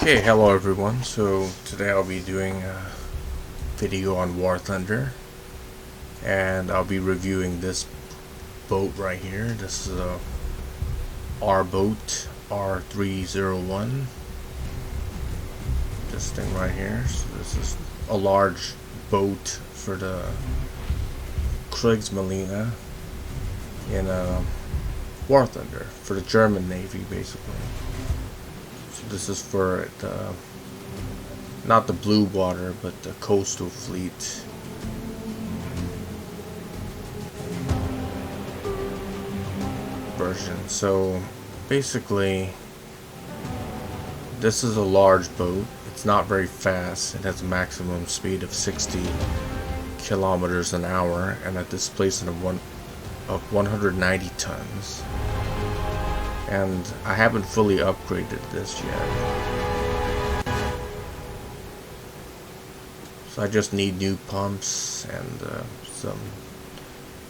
Okay, hello everyone. So today I'll be doing a video on War Thunder, and I'll be reviewing this boat right here. This is a R boat, R-301. This thing right here. So this is a large boat for the Kriegsmarine in War Thunder for the German Navy, basically. This is for the, not the blue water, but the coastal fleet. Version. So basically, this is a large boat. It's not very fast. It has a maximum speed of 60 kilometers an hour and a displacement of 190 tons. And I haven't fully upgraded this yet, so I just need new pumps and some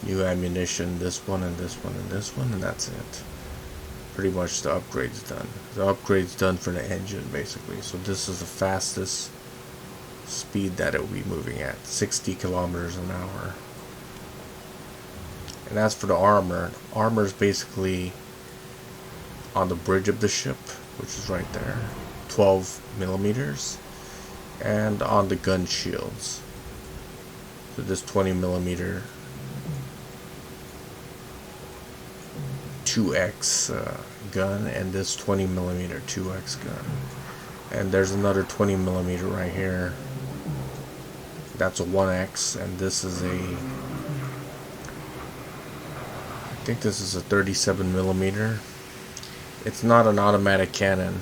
new ammunition. This one and this one and this one, and that's it. Pretty much the upgrade's done. The upgrade's done for the engine, basically. So this is the fastest speed that it will be moving at, 60 kilometers an hour. And as for the armor, armor is basically on the bridge of the ship, which is right there, 12 millimeters, and on the gun shields. So this 20 millimeter 2X gun, and this 20 millimeter 2X gun, and there's another 20 millimeter right here. That's a 1X, and this is a, I think this is a 37 millimeter. It's not an automatic cannon.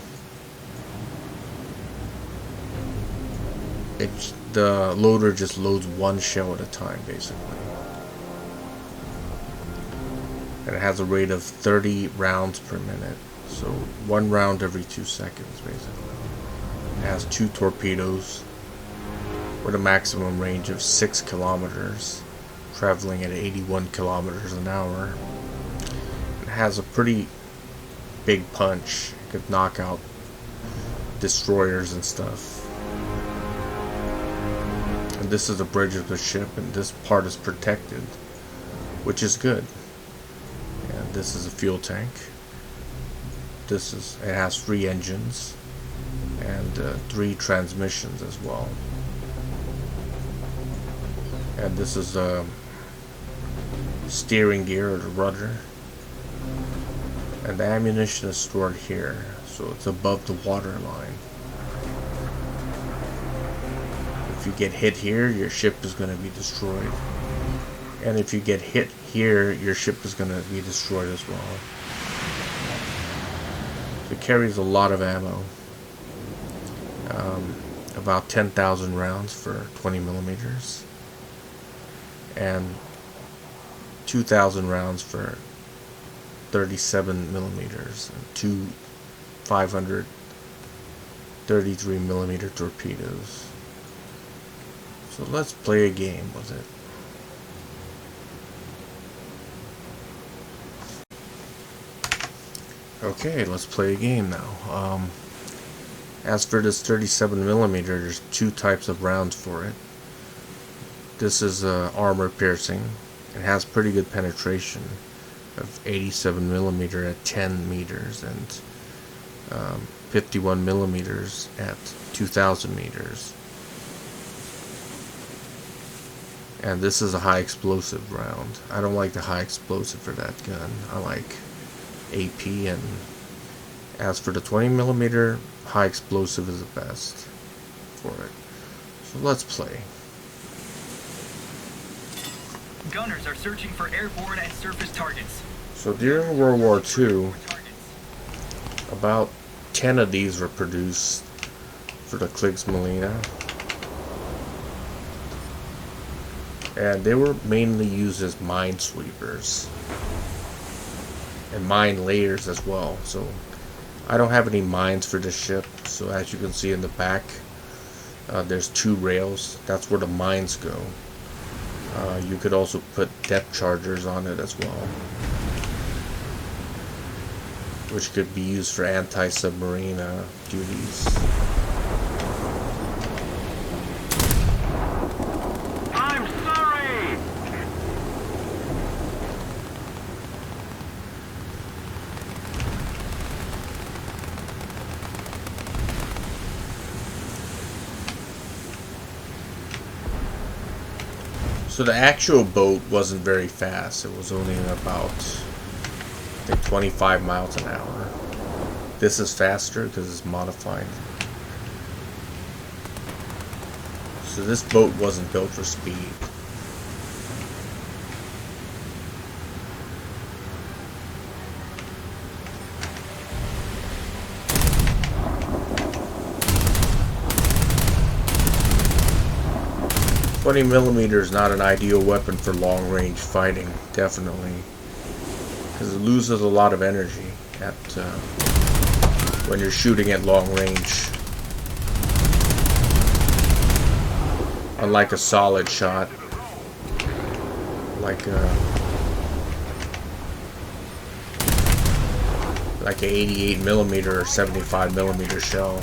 The loader just loads one shell at a time, basically. And it has a rate of 30 rounds per minute. So 1 round every 2 seconds, basically. It has 2 torpedoes with a maximum range of 6 kilometers, traveling at 81 kilometers an hour. It has a pretty big punch. It could knock out destroyers and stuff. And this is the bridge of the ship, and this part is protected, which is good. And this is a fuel tank. It has 3 engines and 3 transmissions as well. And this is a steering gear, or the rudder. And the ammunition is stored here, so it's above the water line. If you get hit here, your ship is going to be destroyed. And if you get hit here, your ship is going to be destroyed as well. It carries a lot of ammo. About 10,000 rounds for 20 millimeters. And 2,000 rounds for 37 millimeters and 2 533 millimeter torpedoes. So let's play a game with it. Okay, let's play a game now. As for this 37 millimeter, there's 2 types of rounds for it. This is armor piercing. It has pretty good penetration of 87 millimeter at 10 meters and 51 millimeters at 2,000 meters. And this is a high explosive round. I don't like the high explosive for that gun. I like AP, and as for the 20 millimeter, high explosive is the best for it. So let's play. Gunners are searching for airborne and surface targets. So during World War II, about 10 of these were produced for the Kriegsmarine, and they were mainly used as minesweepers and mine layers as well. So I don't have any mines for this ship, so as you can see in the back, there's 2 rails. That's where the mines go. You could also put depth chargers on it as well. which could be used for anti-submarine duties. I'm sorry! So the actual boat wasn't very fast. It was only about, I think, 25 miles an hour. This is faster because it's modified. So this boat wasn't built for speed. .20mm is not an ideal weapon for long-range fighting, definitely, because it loses a lot of energy at when you're shooting at long range. Unlike a solid shot, like a 88mm or 75mm shell.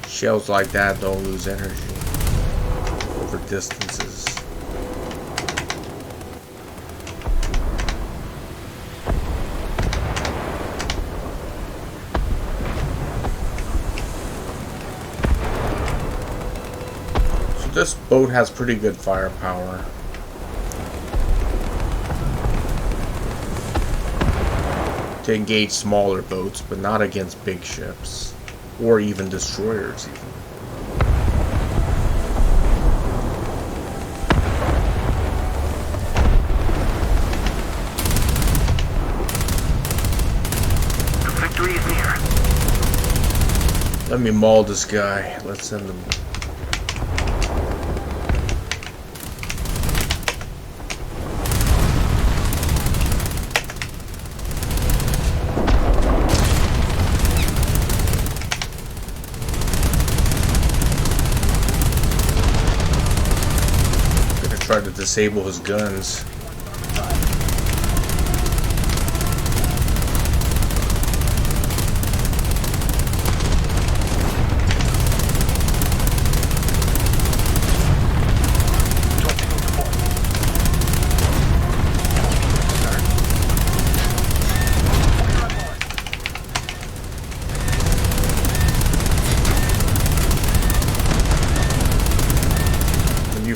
Shells like that don't lose energy over distances. So this boat has pretty good firepower. To engage smaller boats, but not against big ships. Or even destroyers, even. Victory is near. Let me maul this guy. Let's send him. Try to disable his guns.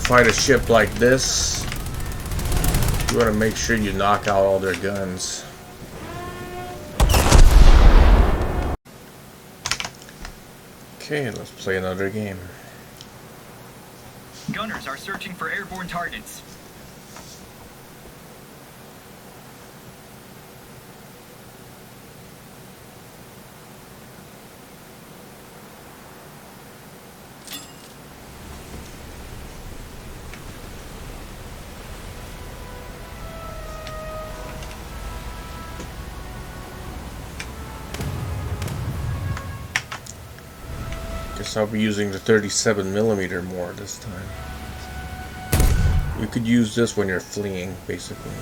Fight a ship like this, you want to make sure you knock out all their guns. Okay, let's play another game. Gunners are searching for airborne targets. Guess I'll be using the 37mm more this time. You could use this when you're fleeing, basically.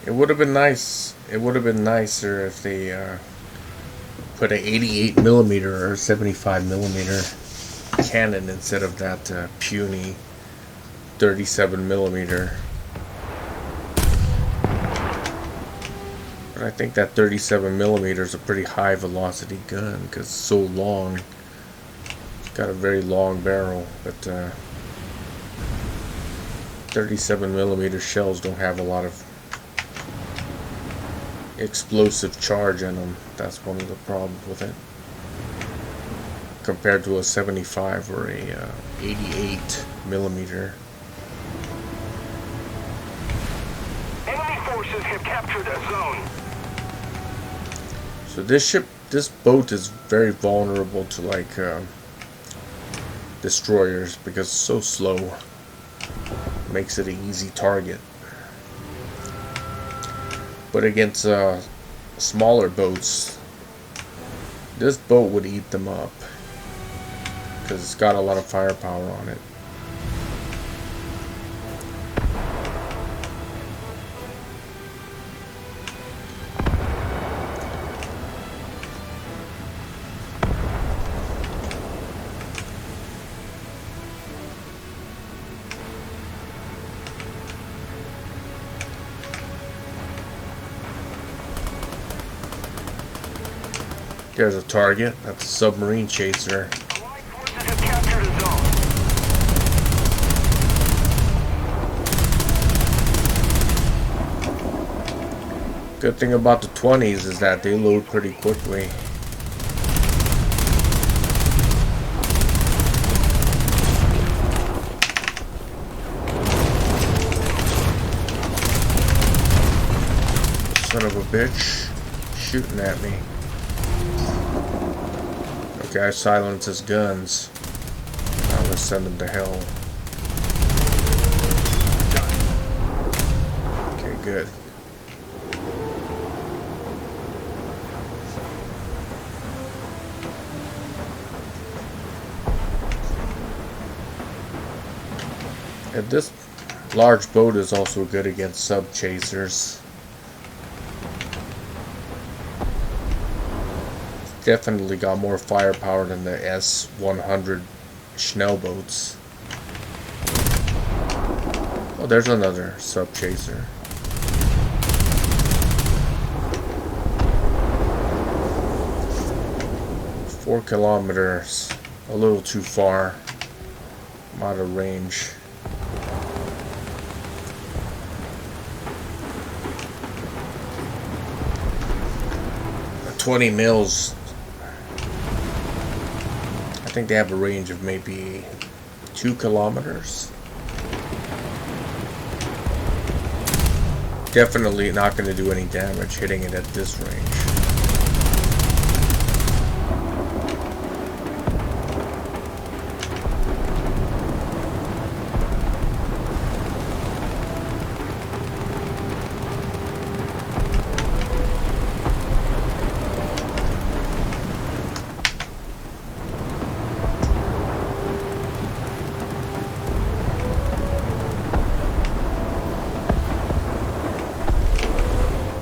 It would have been nice. It would have been nicer if they put an 88mm or 75mm cannon instead of that puny 37 millimeter. But I think that 37 millimeter is a pretty high velocity gun because it's so long. It's got a very long barrel, but 37 millimeter shells don't have a lot of explosive charge in them. That's one of the problems with it, compared to a 75 or a 88 millimeter. Enemy forces have captured a zone. So this boat is very vulnerable to like destroyers because it's so slow. Makes it an easy target. But against smaller boats, this boat would eat them up because it's got a lot of firepower on it. There's a target. That's a submarine chaser. Allied forces have captured a zone. Good thing about the 20s is that they load pretty quickly. Son of a bitch, shooting at me. Okay, I silenced his guns. Now let's send him to hell. Okay, good. And this large boat is also good against sub chasers. Definitely got more firepower than the S-100 Schnellboats. Oh, there's another sub chaser. Four kilometers, a little too far. I'm out of range. At 20 mils. I think they have a range of maybe 2 kilometers. Definitely not going to do any damage hitting it at this range.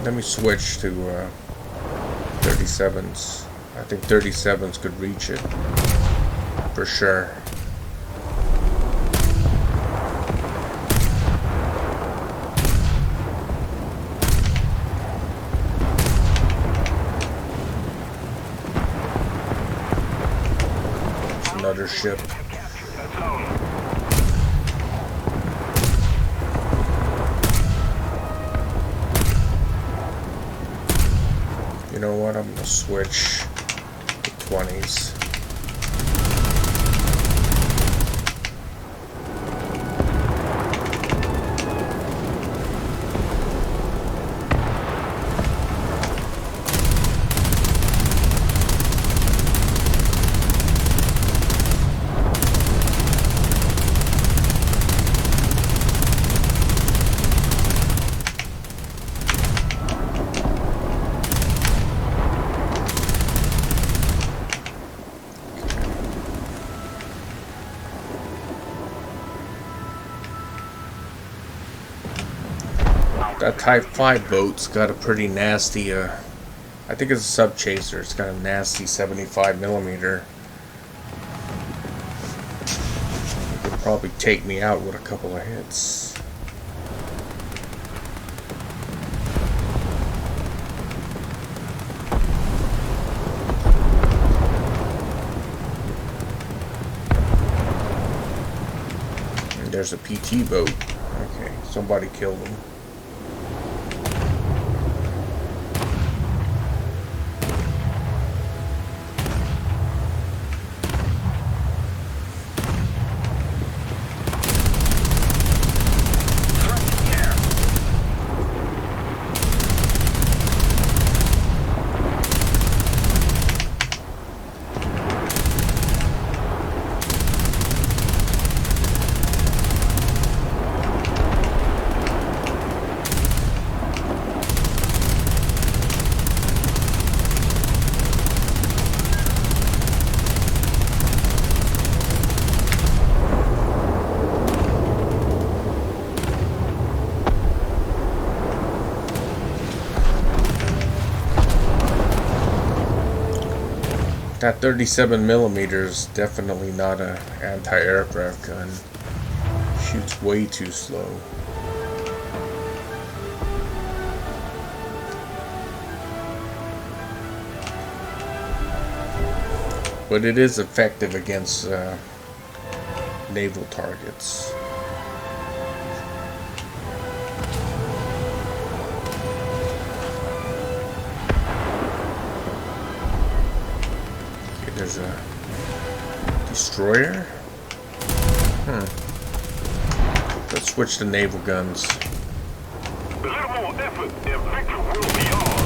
Let me switch to 37s. I think 37s could reach it for sure. It's another ship. You know what? I'm gonna switch to 20s. That Type 5 boat's got a pretty nasty, I think it's a sub chaser. It's got a nasty 75 millimeter. He'll probably take me out with a couple of hits. And there's a PT boat. Okay, somebody killed him. That 37mm is definitely not an anti-aircraft gun. Shoots way too slow. But it is effective against naval targets. There's a destroyer. Let's switch to naval guns. A little more effort and victory will be ours.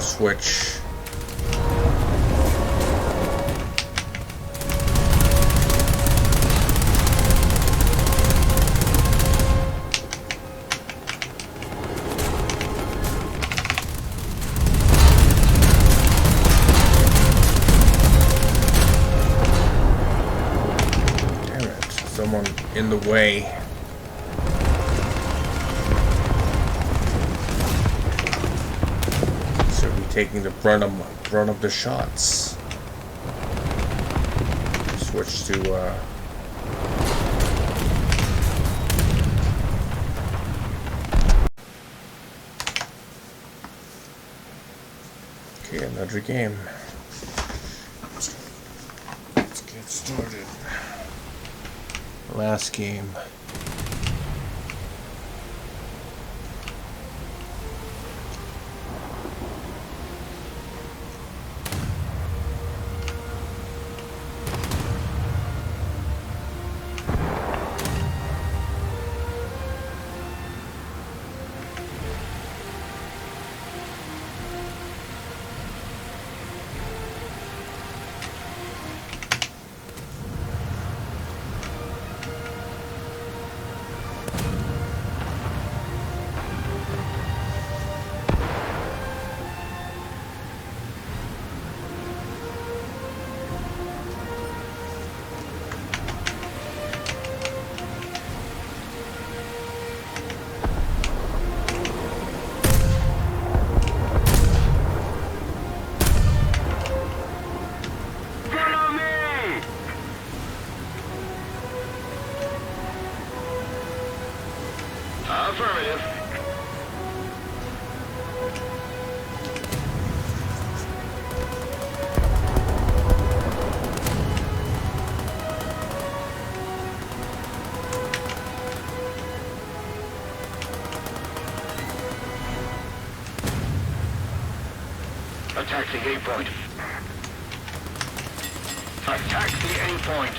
Switch. Damn it, someone in the way. Taking the brunt of the shots. Switch to okay, another game. Let's get started. Last game. Affirmative. Attack the A point. Attack the A point.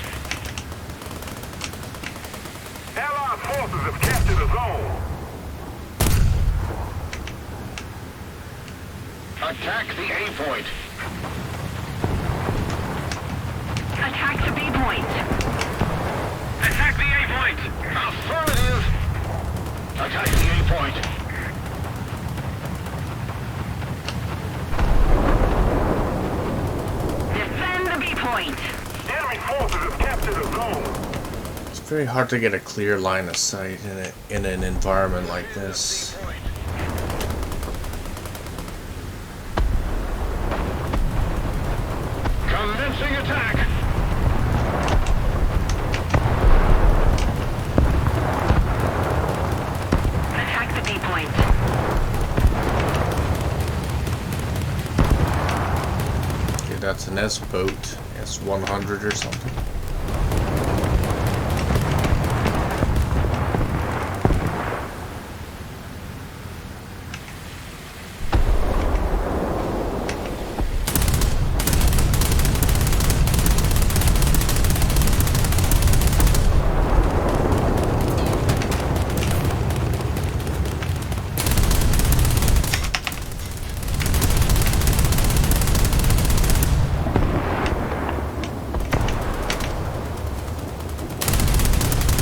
Allied forces have captured the zone. Attack the A point. Attack the B point. Attack the A point. Affirmative. Attack the A point. Very hard to get a clear line of sight in an environment like this. Commencing attack. Attack the B point. Okay, that's an S-boat, S-100 or something.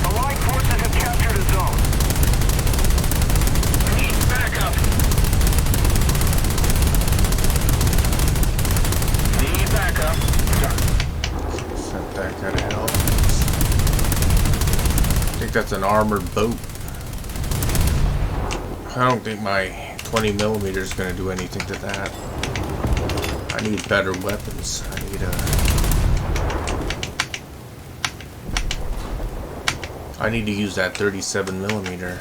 Allied forces have captured a zone. Need backup. Need backup. Sent that guy to hell. I think that's an armored boat. I don't think my 20mm is going to do anything to that. I need better weapons. I need to use that 37mm.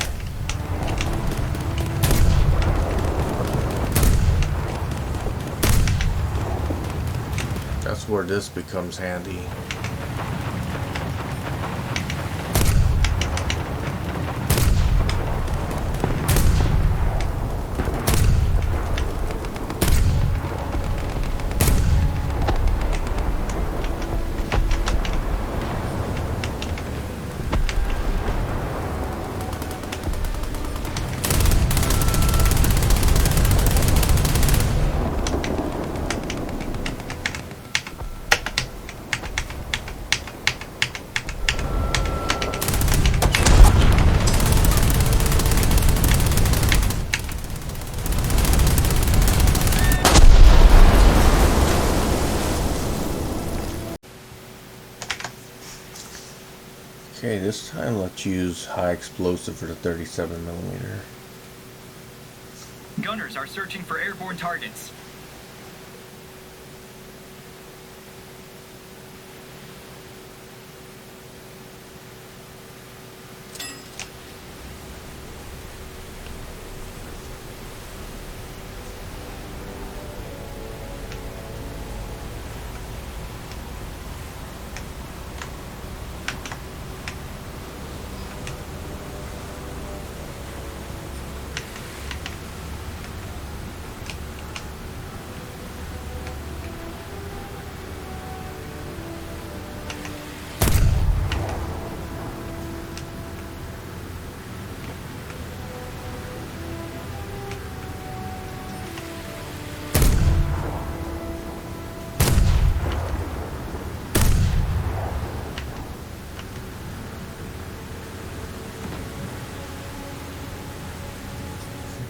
That's where this becomes handy. Okay, this time let's use high explosive for the 37mm. Gunners are searching for airborne targets.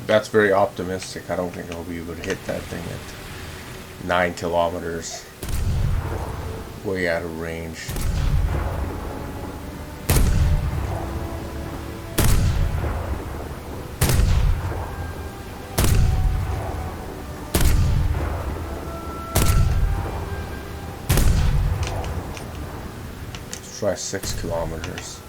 That's very optimistic. I don't think I'll be able to hit that thing at 9 kilometers. Way out of range. Let's try 6 kilometers.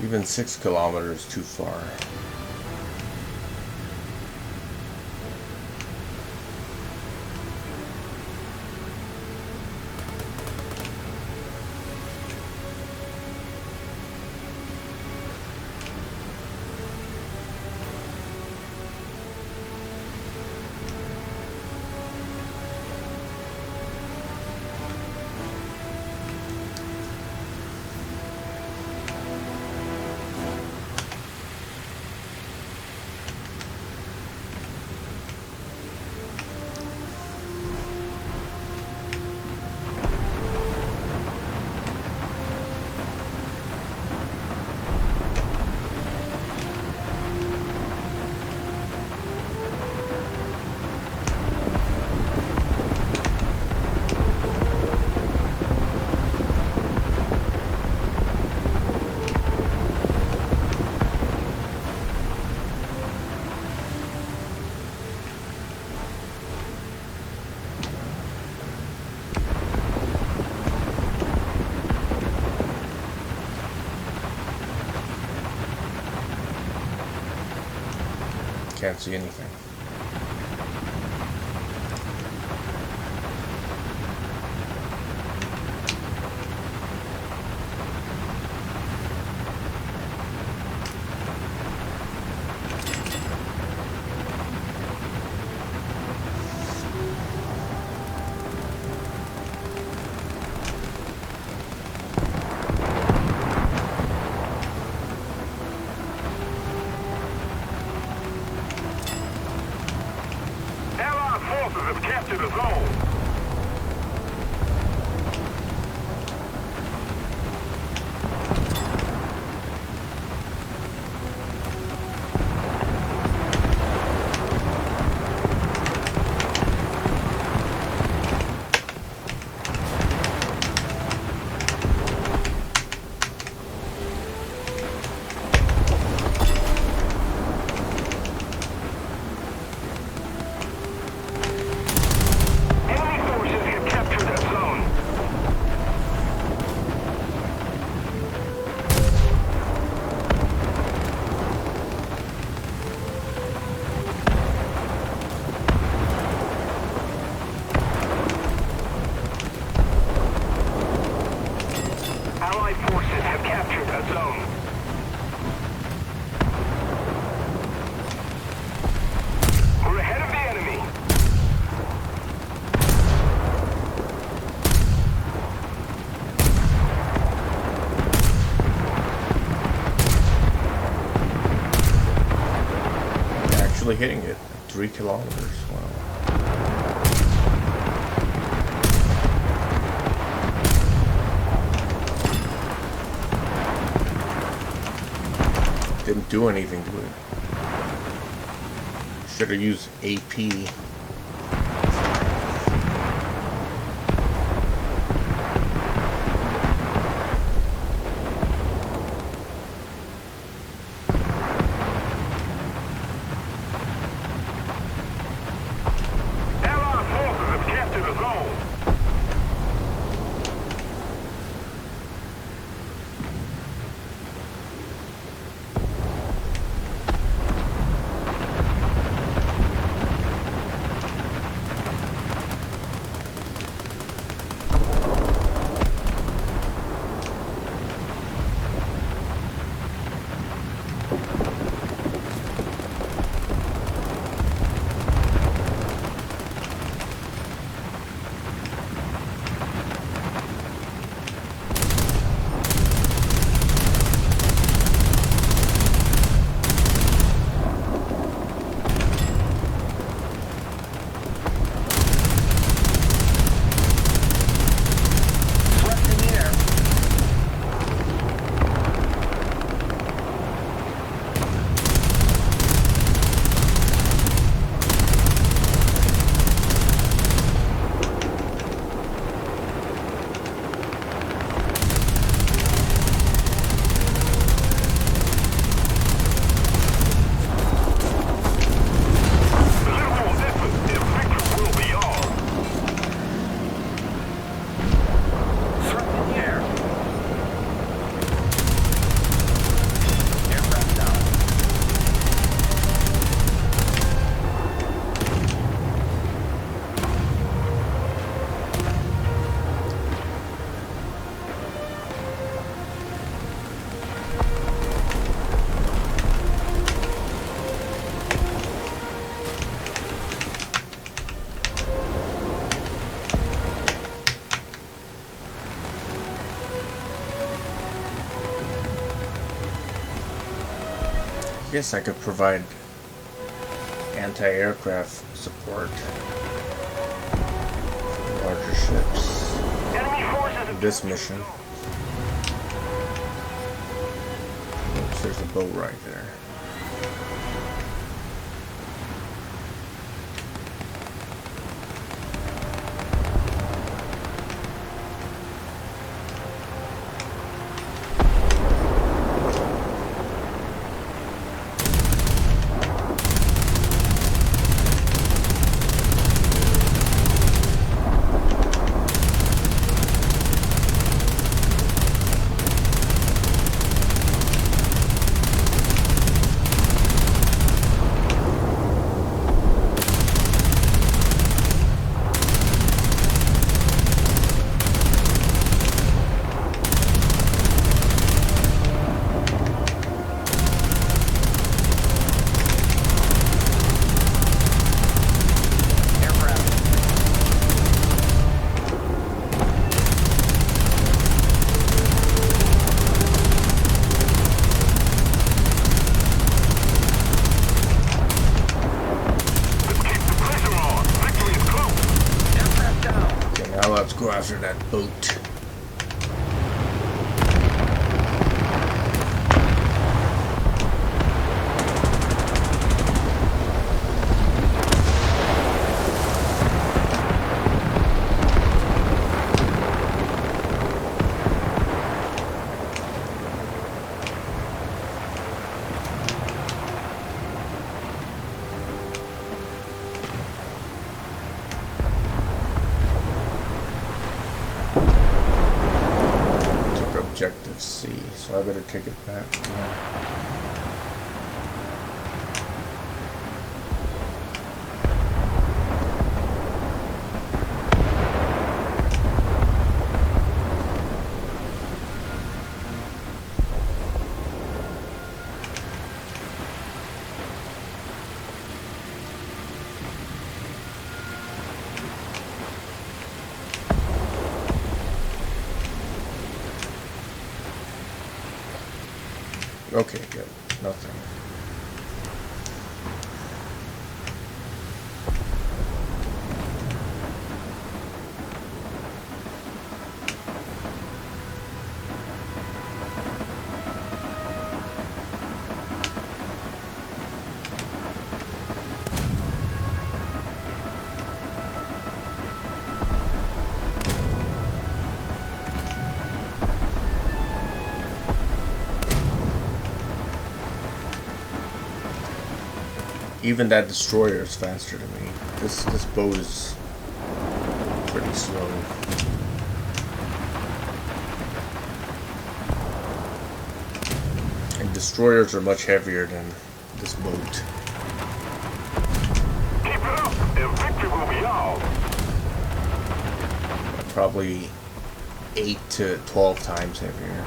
Even 6 kilometers too far. can't see anything. Have captured a zone. Hitting it 3 kilometers. Wow. Didn't do anything to it. Should have used AP. I guess I could provide anti-aircraft support for larger ships in this mission. Oops, there's a boat right there. that boat. Objective C, so I better take it back. Yeah. Okay, good. Nothing. Even that destroyer is faster than me. This boat is pretty slow. And destroyers are much heavier than this boat. Keep it up, and victory will be ours. Probably 8 to 12 times heavier.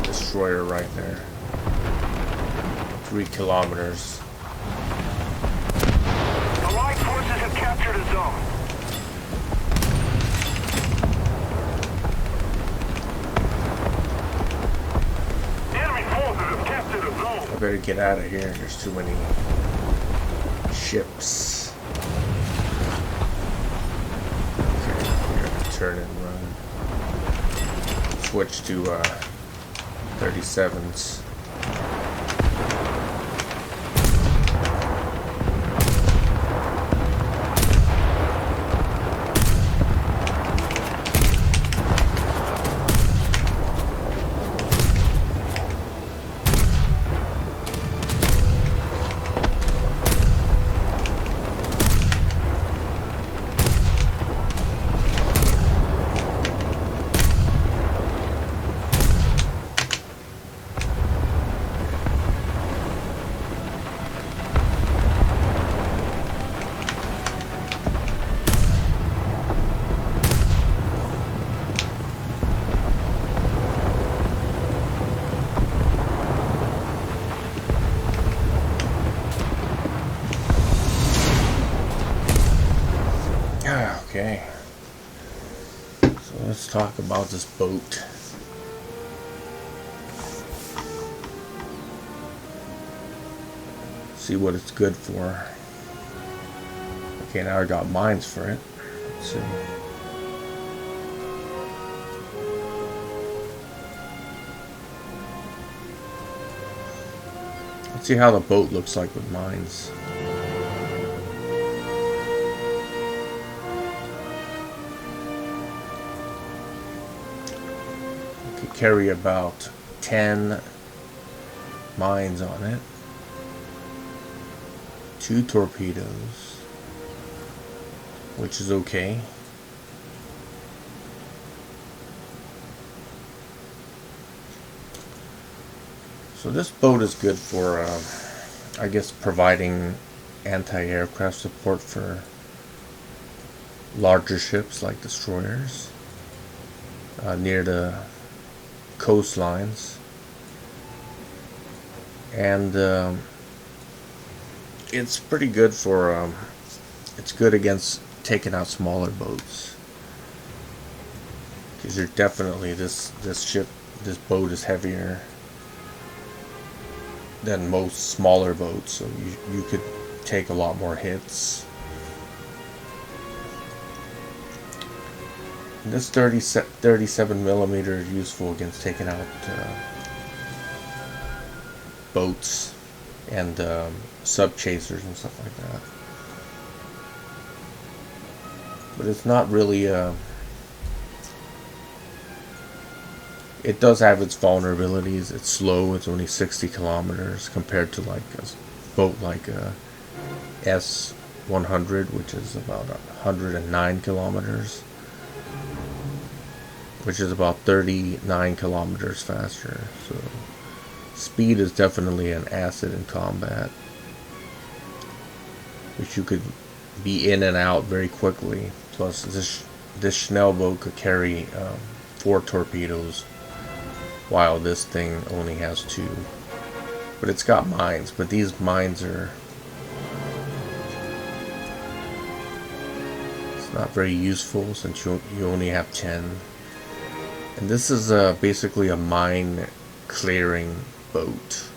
Destroyer right there. 3 kilometers. Allied forces have captured a zone. Enemy forces have captured a zone. I better get out of here. There's too many ships. Okay, we're gonna turn and run. Switch to 37s. Okay, so let's talk about this boat. See what it's good for. Okay, now I got mines for it. Let's see. Let's see how the boat looks like with mines. Carry about 10 mines on it, 2 torpedoes, which is okay. So this boat is good for, I guess, providing anti-aircraft support for larger ships like destroyers near the coastlines, and it's pretty good for it's good against taking out smaller boats, because you're definitely this boat is heavier than most smaller boats, so you could take a lot more hits. And this 37 millimeter is useful against taking out boats and sub chasers and stuff like that. But it's not really it does have its vulnerabilities. It's slow. It's only 60 kilometers compared to like a boat like a S-100, which is about 109 kilometers, which is about 39 kilometers faster. So speed is definitely an asset in combat, which you could be in and out very quickly. Plus this Schnellboat could carry 4 torpedoes, while this thing only has 2. But it's got mines, but these mines are, it's not very useful since you only have 10. And this is basically a mine clearing boat.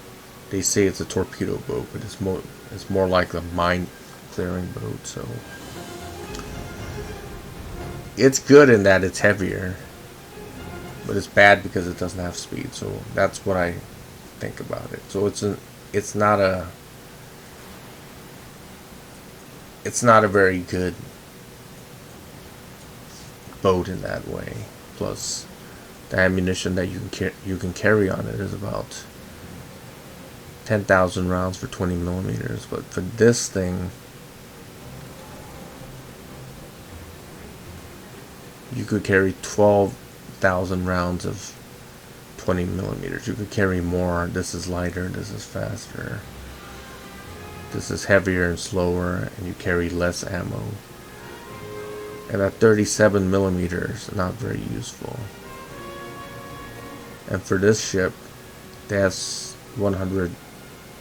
They say it's a torpedo boat, but it's more like a mine clearing boat. So it's good in that it's heavier, but it's bad because it doesn't have speed. So that's what I think about it. So it's not a very good boat in that way. Plus, the ammunition that you can carry on it is about 10,000 rounds for 20 millimeters. But for this thing, you could carry 12,000 rounds of 20 millimeters. You could carry more. This is lighter. This is faster. This is heavier and slower, and you carry less ammo. And at 37 millimeters, not very useful. And for this ship, the S-100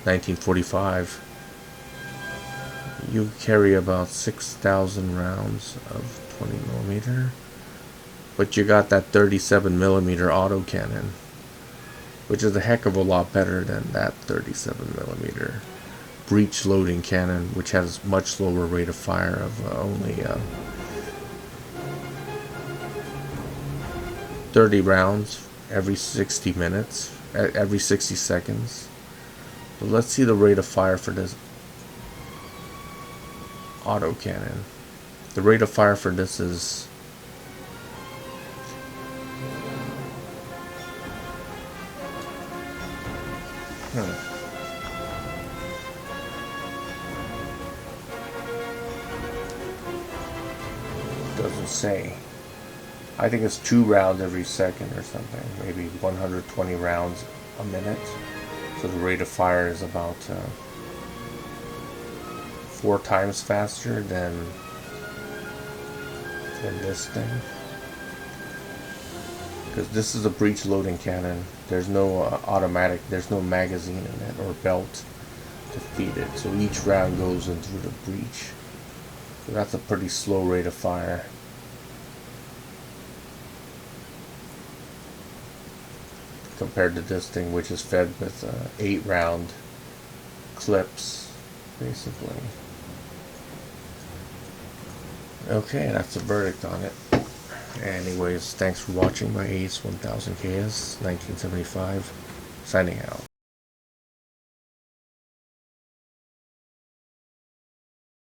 1945, you carry about 6,000 rounds of 20 millimeter. But you got that 37 millimeter autocannon, which is a heck of a lot better than that 37 millimeter breech loading cannon, which has much slower rate of fire of only 30 rounds every 60 minutes, every 60 seconds. So let's see the rate of fire for this autocannon. The rate of fire for this is doesn't say. I think it's 2 rounds every second or something, maybe 120 rounds a minute. So the rate of fire is about 4 times faster than this thing. Because this is a breech loading cannon. There's no automatic, there's no magazine in it or belt to feed it. So each round goes in through the breech. So that's a pretty slow rate of fire. Compared to this thing, which is fed with 8 round clips, basically. Okay, that's the verdict on it. Anyways, thanks for watching my Ace 1000 KS 1975. Signing out.